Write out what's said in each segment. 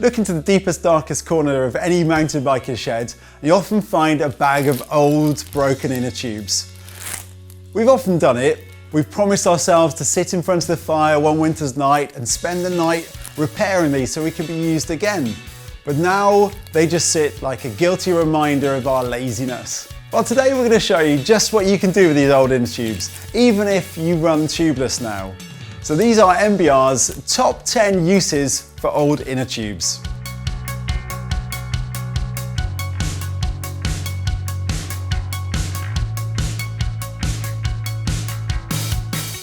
Look into the deepest, darkest corner of any mountain biker's shed, and you often find a bag of old, broken inner tubes. We've often done it. We've promised ourselves to sit in front of the fire one winter's night and spend the night repairing these so we can be used again. But now they just sit like a guilty reminder of our laziness. Well, today we're going to show you just what you can do with these old inner tubes, even if you run tubeless now. So these are MBR's top 10 uses for old inner tubes.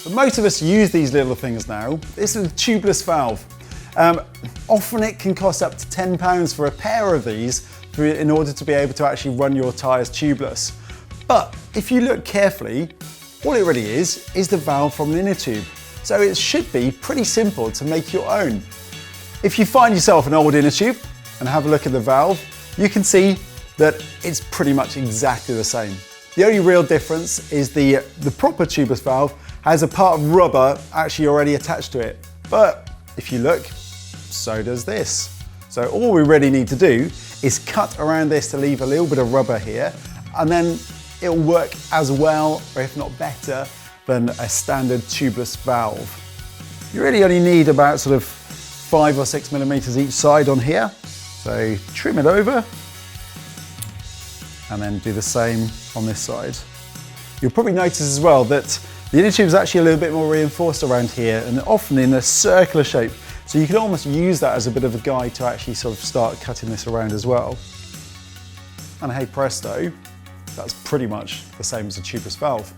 But most of us use these little things now. This is a tubeless valve. Often it can cost up to £10 for a pair of these in order to be able to actually run your tyres tubeless. But if you look carefully, all it really is the valve from an inner tube. So it should be pretty simple to make your own. If you find yourself an old inner tube and have a look at the valve, you can see that it's pretty much exactly the same. The only real difference is the proper tubeless valve has a part of rubber actually already attached to it. But if you look, so does this. So all we really need to do is cut around this to leave a little bit of rubber here, and then it'll work as well, or if not better, than a standard tubeless valve. You really only need about sort of 5 or 6 millimeters each side on here. So trim it over and then do the same on this side. You'll probably notice as well that the inner tube is actually a little bit more reinforced around here and often in a circular shape. So you can almost use that as a bit of a guide to actually sort of start cutting this around as well. And hey presto, that's pretty much the same as a tubeless valve.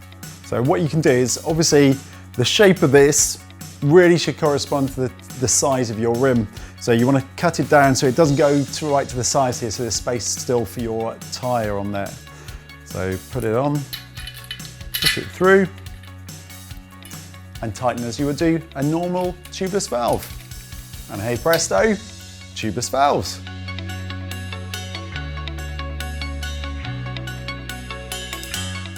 So what you can do is, obviously, the shape of this really should correspond to the size of your rim. So you want to cut it down so it doesn't go right to the sides here, so there's space still for your tyre on there. So put it on, push it through, and tighten as you would do a normal tubeless valve. And hey presto, tubeless valves.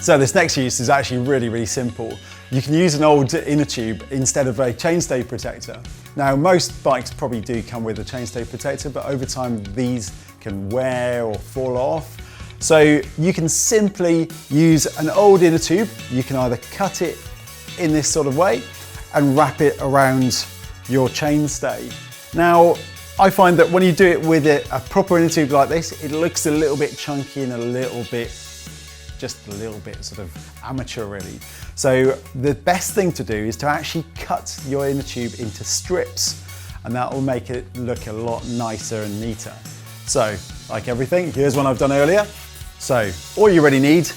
So this next use is actually really simple. You can use an old inner tube instead of a chainstay protector. Now most bikes probably do come with a chainstay protector, but over time these can wear or fall off. So you can simply use an old inner tube. You can either cut it in this sort of way and wrap it around your chainstay. Now I find that when you do it with a proper inner tube like this, it looks a little bit chunky and just a little bit sort of amateur really. So the best thing to do is to actually cut your inner tube into strips, and that will make it look a lot nicer and neater. So like everything, here's one I've done earlier. So all you really need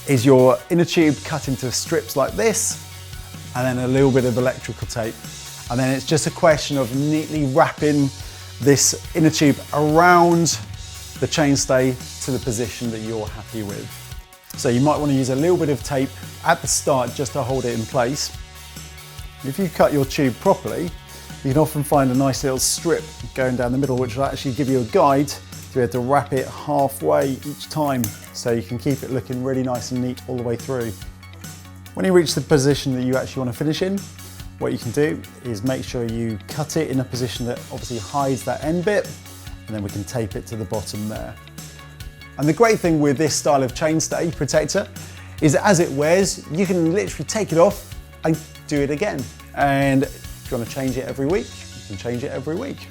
is your inner tube cut into strips like this, and then a little bit of electrical tape. And then it's just a question of neatly wrapping this inner tube around the chainstay to the position that you're happy with. So you might want to use a little bit of tape at the start just to hold it in place. If you cut your tube properly, you can often find a nice little strip going down the middle, which will actually give you a guide to be able to wrap it halfway each time, so you can keep it looking really nice and neat all the way through. When you reach the position that you actually want to finish in, what you can do is make sure you cut it in a position that obviously hides that end bit, and then we can tape it to the bottom there. And the great thing with this style of chainstay protector is that as it wears, you can literally take it off and do it again. And if you want to change it every week, you can change it every week.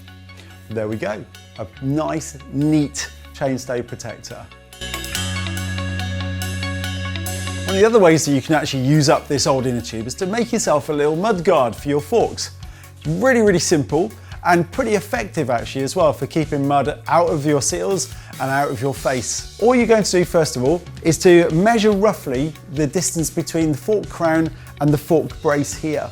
There we go, a nice, neat chainstay protector. One of the other ways that you can actually use up this old inner tube is to make yourself a little mudguard for your forks. Really simple and pretty effective actually as well for keeping mud out of your seals and out of your face. All you're going to do first of all is to measure roughly the distance between the fork crown and the fork brace here.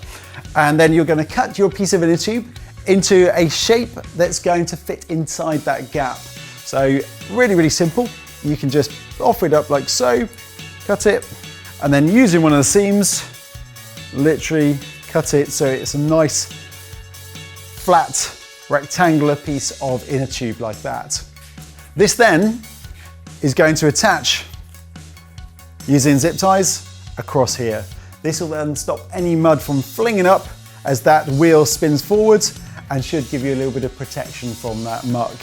And then you're going to cut your piece of inner tube into a shape that's going to fit inside that gap. So really simple. You can just offer it up like so, cut it, and then using one of the seams, literally cut it so it's a nice flat rectangular piece of inner tube like that. This then is going to attach using zip ties across here. This will then stop any mud from flinging up as that wheel spins forwards, and should give you a little bit of protection from that muck.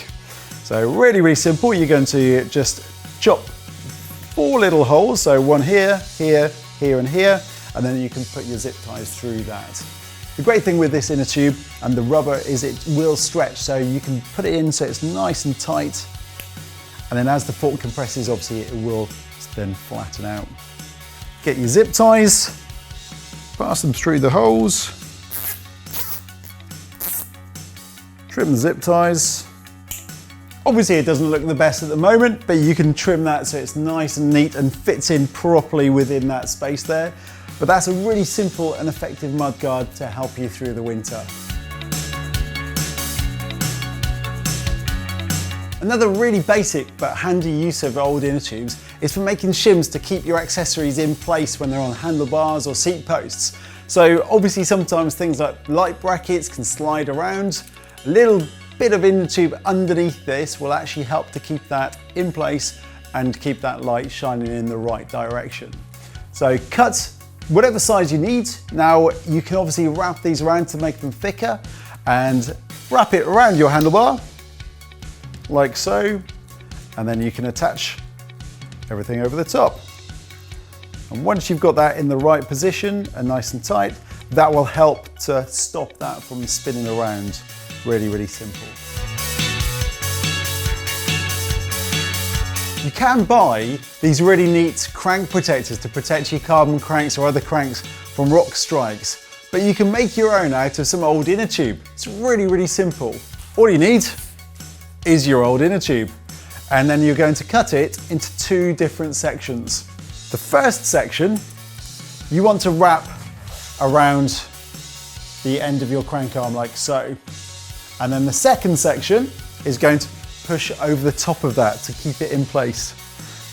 So really, really simple. You're going to just chop 4 little holes. So one here, here, here and here, and then you can put your zip ties through that. The great thing with this inner tube and the rubber is it will stretch, so you can put it in so it's nice and tight, and then as the fork compresses, obviously it will then flatten out. Get your zip ties, pass them through the holes, trim the zip ties. Obviously it doesn't look the best at the moment, but you can trim that so it's nice and neat and fits in properly within that space there. But that's a really simple and effective mudguard to help you through the winter. Another really basic but handy use of old inner tubes is for making shims to keep your accessories in place when they're on handlebars or seat posts. So obviously sometimes things like light brackets can slide around. A little bit of inner tube underneath this will actually help to keep that in place and keep that light shining in the right direction. So cut whatever size you need. Now you can obviously wrap these around to make them thicker and wrap it around your handlebar like so, and then you can attach everything over the top. And once you've got that in the right position and nice and tight, that will help to stop that from spinning around. Really, really simple. You can buy these really neat crank protectors to protect your carbon cranks or other cranks from rock strikes, but you can make your own out of some old inner tube. It's really, really simple. All you need is your old inner tube, and then you're going to cut it into 2 different sections. The first section you want to wrap around the end of your crank arm like so, and then the second section is going to push over the top of that to keep it in place.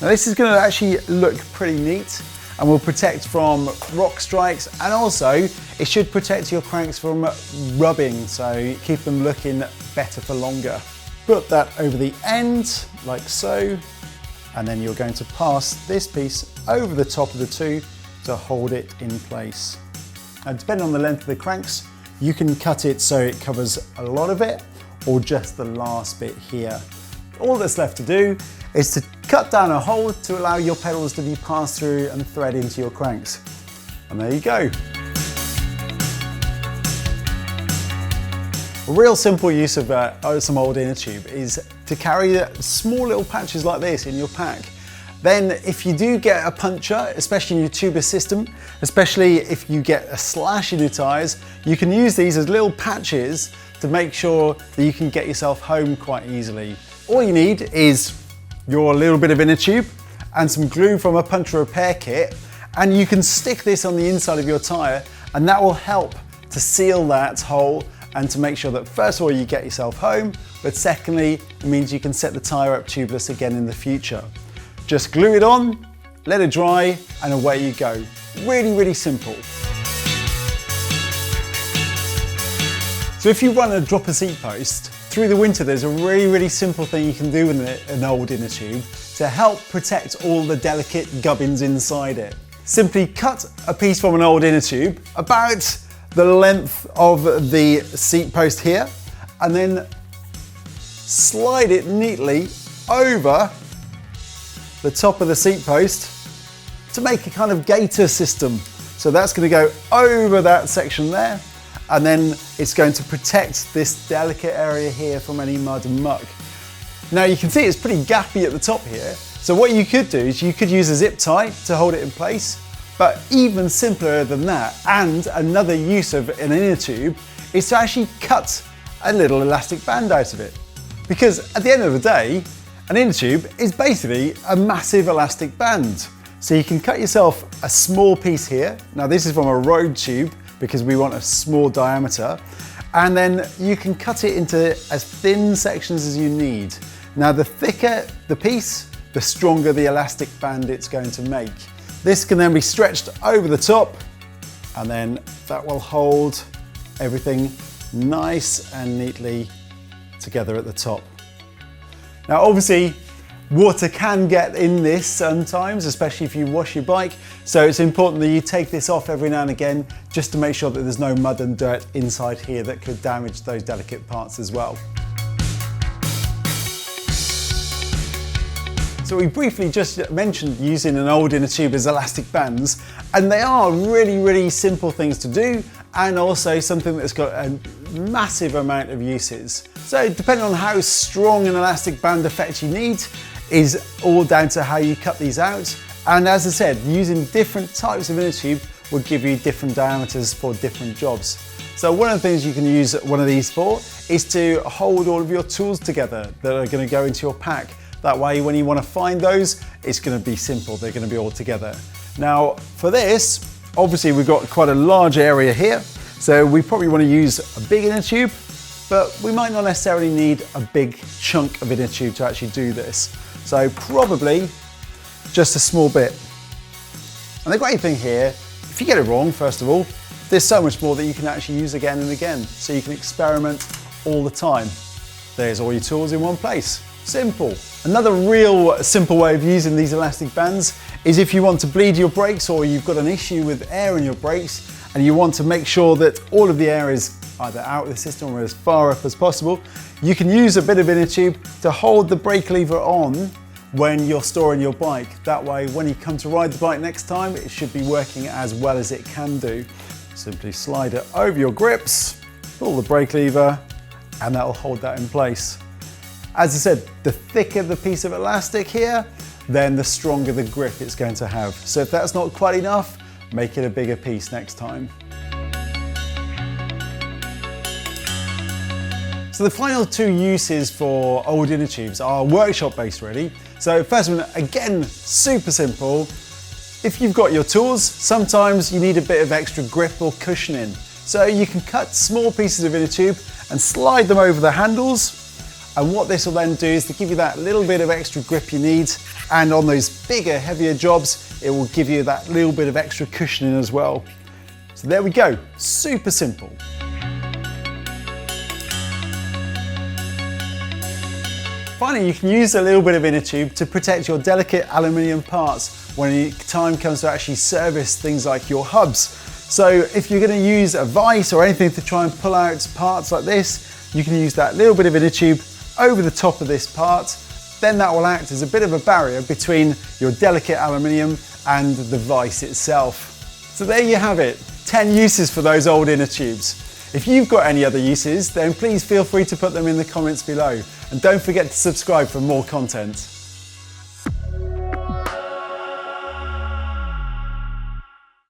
Now this is going to actually look pretty neat and will protect from rock strikes, and also it should protect your cranks from rubbing, so keep them looking better for longer. Put that over the end like so, and then you're going to pass this piece over the top of the 2 to hold it in place. And depending on the length of the cranks, you can cut it so it covers a lot of it or just the last bit here. All that's left to do is to cut down a hole to allow your pedals to be passed through and thread into your cranks. And there you go. A real simple use of some old inner tube is to carry small little patches like this in your pack. Then if you do get a puncture, especially in your tubeless system, especially if you get a slash in your tyres, you can use these as little patches to make sure that you can get yourself home quite easily. All you need is your little bit of inner tube and some glue from a puncture repair kit, and you can stick this on the inside of your tyre, and that will help to seal that hole and to make sure that first of all you get yourself home, but secondly it means you can set the tyre up tubeless again in the future. Just glue it on, let it dry, and away you go. Really, really simple. So if you run a dropper seat post, through the winter there's a really, really simple thing you can do with an old inner tube to help protect all the delicate gubbins inside it. Simply cut a piece from an old inner tube about the length of the seat post here, and then slide it neatly over the top of the seat post to make a kind of gaiter system. So that's going to go over that section there, and then it's going to protect this delicate area here from any mud and muck. Now you can see it's pretty gappy at the top here, so what you could do is you could use a zip tie to hold it in place, but even simpler than that, and another use of an inner tube, is to actually cut a little elastic band out of it. Because at the end of the day, an inner tube is basically a massive elastic band. So you can cut yourself a small piece here. Now this is from a road tube because we want a small diameter. And then you can cut it into as thin sections as you need. Now the thicker the piece, the stronger the elastic band it's going to make. This can then be stretched over the top, and then that will hold everything nice and neatly together at the top. Now obviously, Water can get in this sometimes, especially if you wash your bike. So it's important that you take this off every now and again, just to make sure that there's no mud and dirt inside here that could damage those delicate parts as well. So we briefly just mentioned using an old inner tube as elastic bands, and they are really simple things to do, and also something that's got a massive amount of uses. So depending on how strong an elastic band effect you need is all down to how you cut these out. And as I said, using different types of inner tube will give you different diameters for different jobs. So one of the things you can use one of these for is to hold all of your tools together that are going to go into your pack. That way when you want to find those, it's going to be simple, they're going to be all together. Now for this, obviously we've got quite a large area here, so we probably want to use a big inner tube, but we might not necessarily need a big chunk of inner tube to actually do this. So probably just a small bit. And the great thing here, if you get it wrong, first of all, there's so much more that you can actually use again and again. So you can experiment all the time. There's all your tools in one place. Simple. Another real simple way of using these elastic bands is if you want to bleed your brakes, or you've got an issue with air in your brakes and you want to make sure that all of the air is either out of the system or as far up as possible, you can use a bit of inner tube to hold the brake lever on when you're storing your bike. That way when you come to ride the bike next time, it should be working as well as it can do. Simply slide it over your grips, pull the brake lever, and that'll hold that in place. As I said, the thicker the piece of elastic here, then the stronger the grip it's going to have. So if that's not quite enough, make it a bigger piece next time. So the final two uses for old inner tubes are workshop based really. So first one, again, super simple. If you've got your tools, sometimes you need a bit of extra grip or cushioning. So you can cut small pieces of inner tube and slide them over the handles. And what this will then do is to give you that little bit of extra grip you need. And on those bigger, heavier jobs, it will give you that little bit of extra cushioning as well. So there we go, super simple. Finally, you can use a little bit of inner tube to protect your delicate aluminium parts when the time comes to actually service things like your hubs. So if you're going to use a vise or anything to try and pull out parts like this, you can use that little bit of inner tube over the top of this part. Then that will act as a bit of a barrier between your delicate aluminium and the vise itself. So there you have it, 10 uses for those old inner tubes. If you've got any other uses, then please feel free to put them in the comments below. And don't forget to subscribe for more content.